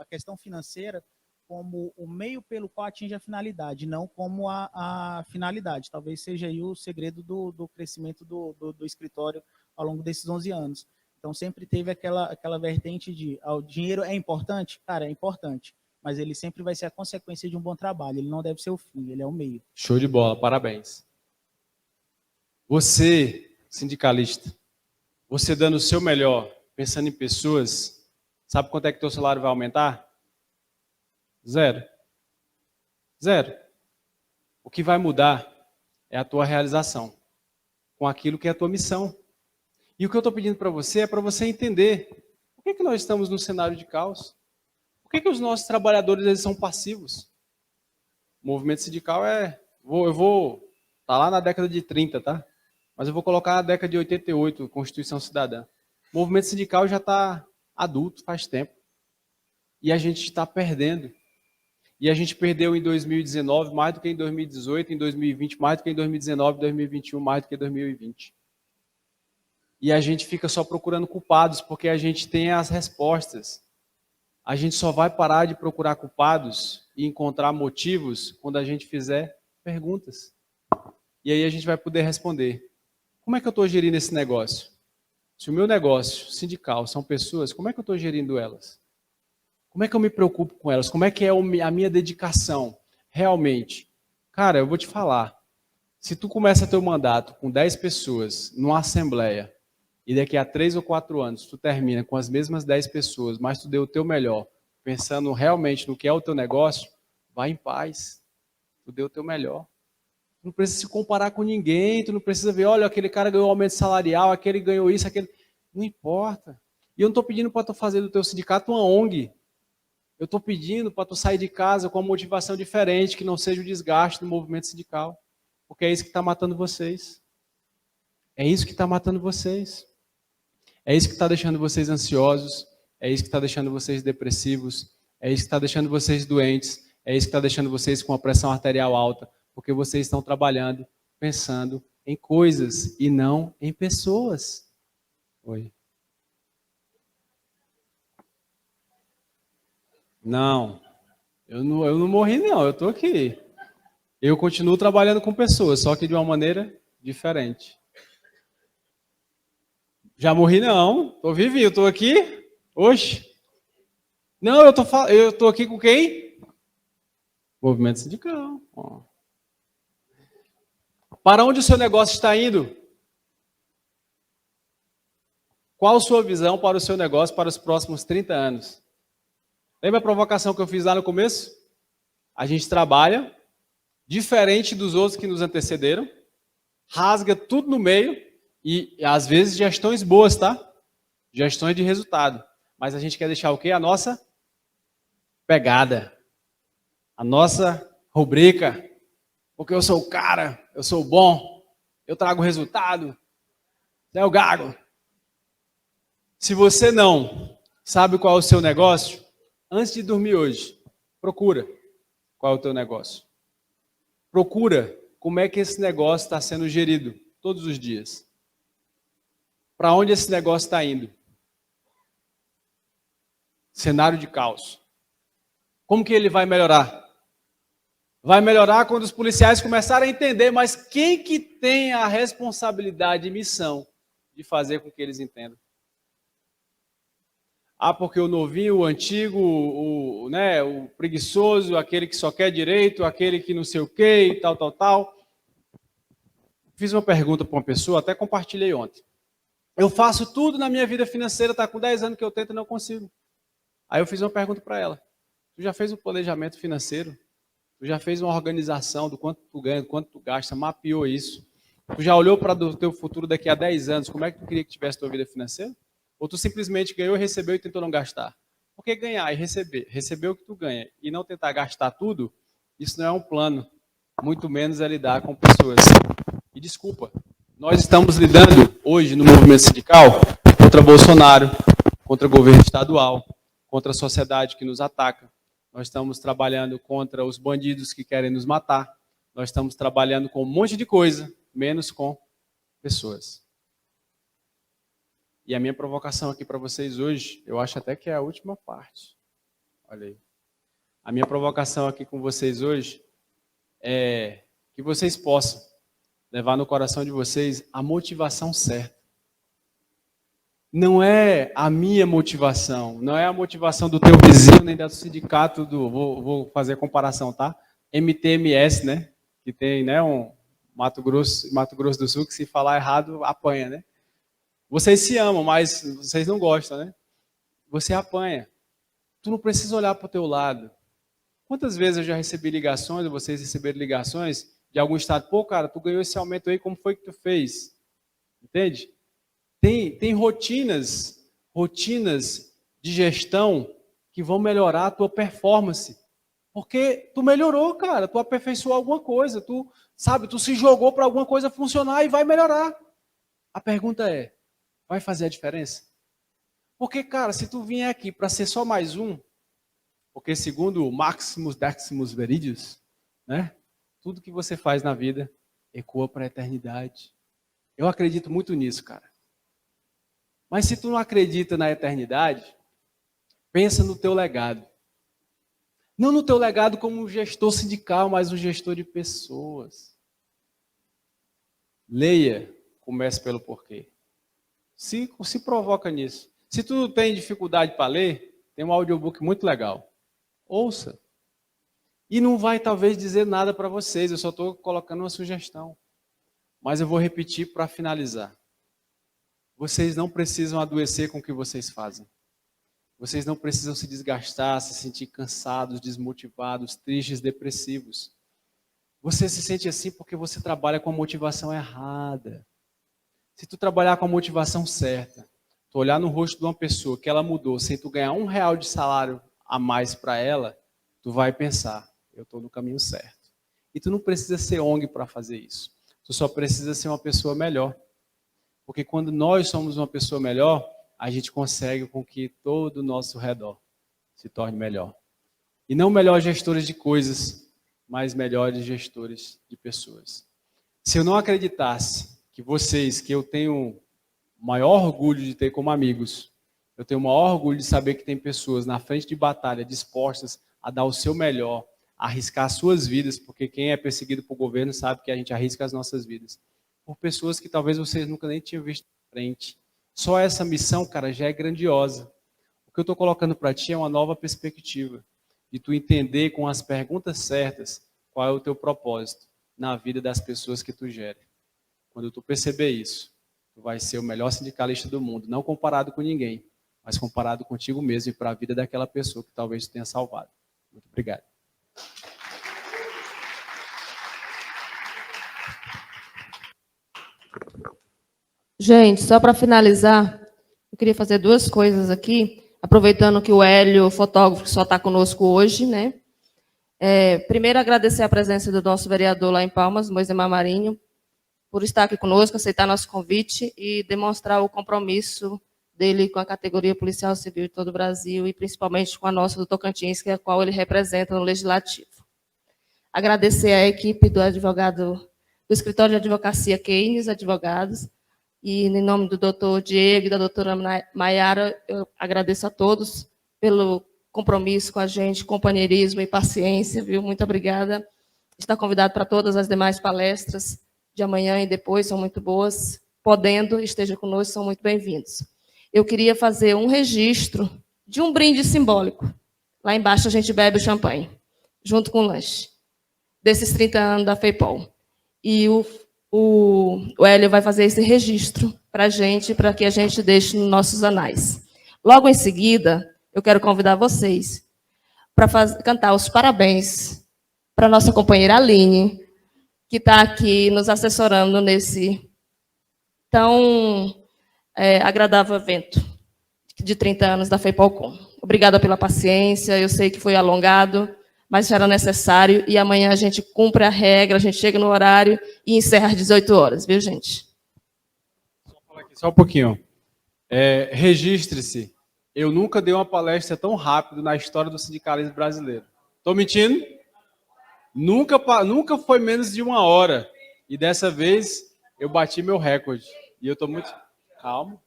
a questão financeira como o meio pelo qual atinge a finalidade, não como a finalidade. Talvez seja aí o segredo do crescimento do escritório ao longo desses 11 anos. Então, sempre teve aquela vertente de o dinheiro é importante? Cara, é importante, mas ele sempre vai ser a consequência de um bom trabalho. Ele não deve ser o fim, ele é o meio. Show de bola, parabéns. Você, sindicalista, você dando o seu melhor, pensando em pessoas, sabe quanto é que teu salário vai aumentar? Zero. Zero. O que vai mudar é a tua realização com aquilo que é a tua missão. E o que eu estou pedindo para você é para você entender por que nós estamos num cenário de caos. Por que os nossos trabalhadores eles são passivos? O movimento sindical eu vou tá lá na década de 30, tá? Mas eu vou colocar na década de 88, Constituição Cidadã. O movimento sindical já está adulto, faz tempo. E a gente está perdendo. E a gente perdeu em 2019 mais do que em 2018, em 2020 mais do que em 2019, 2021 mais do que em 2020. E a gente fica só procurando culpados, porque a gente tem as respostas. A gente só vai parar de procurar culpados e encontrar motivos quando a gente fizer perguntas. E aí a gente vai poder responder. Como é que eu estou gerindo esse negócio? Se o meu negócio sindical são pessoas, como é que eu estou gerindo elas? Como é que eu me preocupo com elas? Como é que é a minha dedicação? Realmente. Cara, eu vou te falar. Se tu começa teu mandato com 10 pessoas numa assembleia e daqui a 3 ou 4 anos tu termina com as mesmas 10 pessoas, mas tu deu o teu melhor, pensando realmente no que é o teu negócio, vai em paz. Tu deu o teu melhor. Tu não precisa se comparar com ninguém, tu não precisa ver, olha, aquele cara ganhou aumento salarial, aquele ganhou isso, aquele... Não importa. E eu não estou pedindo para tu fazer do teu sindicato uma ONG. Eu estou pedindo para tu sair de casa com uma motivação diferente, que não seja o desgaste do movimento sindical. Porque é isso que está matando vocês. É isso que está matando vocês. É isso que está deixando vocês ansiosos. É isso que está deixando vocês depressivos. É isso que está deixando vocês doentes. É isso que está deixando vocês com a pressão arterial alta. Porque vocês estão trabalhando, pensando em coisas e não em pessoas. Oi. Não, eu não morri não, eu estou aqui. Eu continuo trabalhando com pessoas, só que de uma maneira diferente. Já morri não, estou vivinho, estou aqui. Oxe. Não, eu tô aqui com quem? Movimento sindical. Ó. Para onde o seu negócio está indo? Qual a sua visão para o seu negócio para os próximos 30 anos? Lembra a provocação que eu fiz lá no começo? A gente trabalha diferente dos outros que nos antecederam, rasga tudo no meio e às vezes gestões boas, tá? Gestões de resultado. Mas a gente quer deixar o quê? A nossa pegada. A nossa rubrica. Porque eu sou o cara, eu sou o bom, eu trago resultado. Você é o gago. Se você não sabe qual é o seu negócio, antes de dormir hoje, procura qual é o teu negócio. Procura como é que esse negócio está sendo gerido todos os dias. Para onde esse negócio está indo? Cenário de caos. Como que ele vai melhorar? Vai melhorar quando os policiais começarem a entender, mas quem que tem a responsabilidade e missão de fazer com que eles entendam? Ah, porque o novinho, o antigo, o preguiçoso, aquele que só quer direito, aquele que não sei o quê e tal. Fiz uma pergunta para uma pessoa, até compartilhei ontem. Eu faço tudo na minha vida financeira, está com 10 anos que eu tento e não consigo. Aí eu fiz uma pergunta para ela. Tu já fez um planejamento financeiro? Tu já fez uma organização do quanto tu ganha, do quanto tu gasta, mapeou isso? Tu já olhou para o teu futuro daqui a 10 anos, como é que tu queria que tivesse tua vida financeira? Ou tu simplesmente ganhou, recebeu e tentou não gastar? Porque ganhar e receber o que tu ganha e não tentar gastar tudo, isso não é um plano, muito menos é lidar com pessoas. E desculpa, nós estamos lidando hoje no movimento sindical contra Bolsonaro, contra o governo estadual, contra a sociedade que nos ataca. Nós estamos trabalhando contra os bandidos que querem nos matar. Nós estamos trabalhando com um monte de coisa, menos com pessoas. E a minha provocação aqui para vocês hoje, eu acho até que é a última parte. Olha aí. A minha provocação aqui com vocês hoje é que vocês possam levar no coração de vocês a motivação certa. Não é a minha motivação, não é a motivação do teu vizinho, nem do sindicato do... Vou fazer a comparação, tá? MTMS, né? Que tem, né, um Mato Grosso do Sul, que se falar errado, apanha, né? Vocês se amam, mas vocês não gostam, né? Você apanha. Tu não precisa olhar para o teu lado. Quantas vezes eu já recebi ligações, ou vocês receberam ligações de algum estado? Pô, cara, tu ganhou esse aumento aí, como foi que tu fez? Entende? Tem rotinas de gestão que vão melhorar a tua performance. Porque tu melhorou, cara, tu aperfeiçoou alguma coisa, tu se jogou para alguma coisa funcionar e vai melhorar. A pergunta é, vai fazer a diferença? Porque, cara, se tu vier aqui para ser só mais um, porque segundo o Maximus Decimus Veridius, né, tudo que você faz na vida ecoa para a eternidade. Eu acredito muito nisso, cara. Mas se tu não acredita na eternidade, pensa no teu legado. Não no teu legado como um gestor sindical, mas um gestor de pessoas. Leia, comece pelo porquê. Se provoca nisso. Se tu tem dificuldade para ler, tem um audiobook muito legal. Ouça. E não vai talvez dizer nada para vocês, eu só estou colocando uma sugestão. Mas eu vou repetir para finalizar. Vocês não precisam adoecer com o que vocês fazem. Vocês não precisam se desgastar, se sentir cansados, desmotivados, tristes, depressivos. Você se sente assim porque você trabalha com a motivação errada. Se tu trabalhar com a motivação certa, tu olhar no rosto de uma pessoa que ela mudou, sem tu ganhar R$1 de salário a mais para ela, tu vai pensar, eu estou no caminho certo. E tu não precisa ser ONG para fazer isso. Tu só precisa ser uma pessoa melhor. Porque quando nós somos uma pessoa melhor, a gente consegue com que todo o nosso redor se torne melhor. E não melhores gestores de coisas, mas melhores gestores de pessoas. Se eu não acreditasse que eu tenho o maior orgulho de ter como amigos, eu tenho o maior orgulho de saber que tem pessoas na frente de batalha dispostas a dar o seu melhor, a arriscar as suas vidas, porque quem é perseguido por governo sabe que a gente arrisca as nossas vidas. Por pessoas que talvez vocês nunca nem tinham visto de frente. Só essa missão, cara, já é grandiosa. O que eu estou colocando para ti é uma nova perspectiva. De tu entender com as perguntas certas qual é o teu propósito na vida das pessoas que tu gera. Quando tu perceber isso, tu vai ser o melhor sindicalista do mundo. Não comparado com ninguém, mas comparado contigo mesmo e para a vida daquela pessoa que talvez tu tenha salvado. Muito obrigado. Gente, só para finalizar, eu queria fazer duas coisas aqui, aproveitando que o Hélio, o fotógrafo, só está conosco hoje, né? Primeiro, agradecer a presença do nosso vereador lá em Palmas, Moisés Marinho, por estar aqui conosco, aceitar nosso convite e demonstrar o compromisso dele com a categoria policial civil de todo o Brasil e principalmente com a nossa do Tocantins, que é a qual ele representa no Legislativo. Agradecer à equipe do Escritório de Advocacia Keynes Advogados, e em nome do doutor Diego e da doutora Maiara, eu agradeço a todos pelo compromisso com a gente, companheirismo e paciência, viu? Muito obrigada. Está convidado para todas as demais palestras de amanhã e depois, são muito boas. Podendo, esteja conosco, são muito bem-vindos. Eu queria fazer um registro de um brinde simbólico. Lá embaixo a gente bebe o champanhe, junto com o lanche, desses 30 anos da FEIPOL. E o Hélio vai fazer esse registro para a gente, para que a gente deixe nos nossos anais. Logo em seguida, eu quero convidar vocês para cantar os parabéns para a nossa companheira Aline, que está aqui nos assessorando nesse tão agradável evento de 30 anos da FEIPOLCOM. Obrigada pela paciência, eu sei que foi alongado, mas já era necessário, e amanhã a gente cumpre a regra, a gente chega no horário e encerra às 18 horas, viu, gente? Só um pouquinho. Registre-se. Eu nunca dei uma palestra tão rápido na história do sindicalismo brasileiro. Estou mentindo? Nunca foi menos de 1 hora. E dessa vez eu bati meu recorde. E eu estou muito... Calma.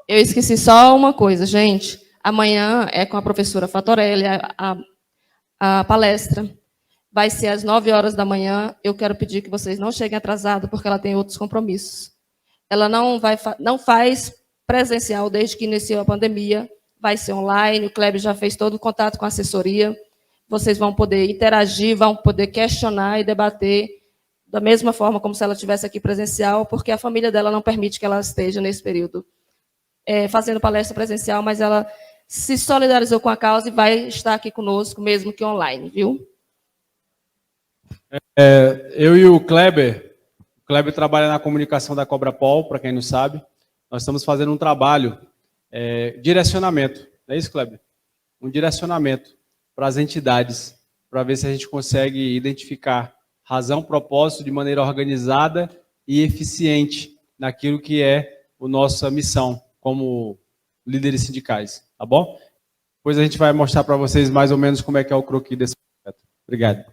Eu esqueci só uma coisa, gente. Amanhã é com a professora Fatorelli, a palestra. Vai ser às 9 horas da manhã. Eu quero pedir que vocês não cheguem atrasados, porque ela tem outros compromissos. Ela não faz presencial desde que iniciou a pandemia. Vai ser online. O Kleber já fez todo o contato com a assessoria. Vocês vão poder interagir, vão poder questionar e debater da mesma forma como se ela estivesse aqui presencial, porque a família dela não permite que ela esteja nesse período fazendo palestra presencial, mas ela se solidarizou com a causa e vai estar aqui conosco, mesmo que online, viu? Eu e o Kleber trabalha na comunicação da Cobrapol, para quem não sabe. Nós estamos fazendo um trabalho, direcionamento, não é isso, Kleber? Um direcionamento para as entidades, para ver se a gente consegue identificar razão, propósito de maneira organizada e eficiente naquilo que é a nossa missão como líderes sindicais, tá bom? Depois a gente vai mostrar para vocês mais ou menos como é que é o croquis desse projeto. Obrigado.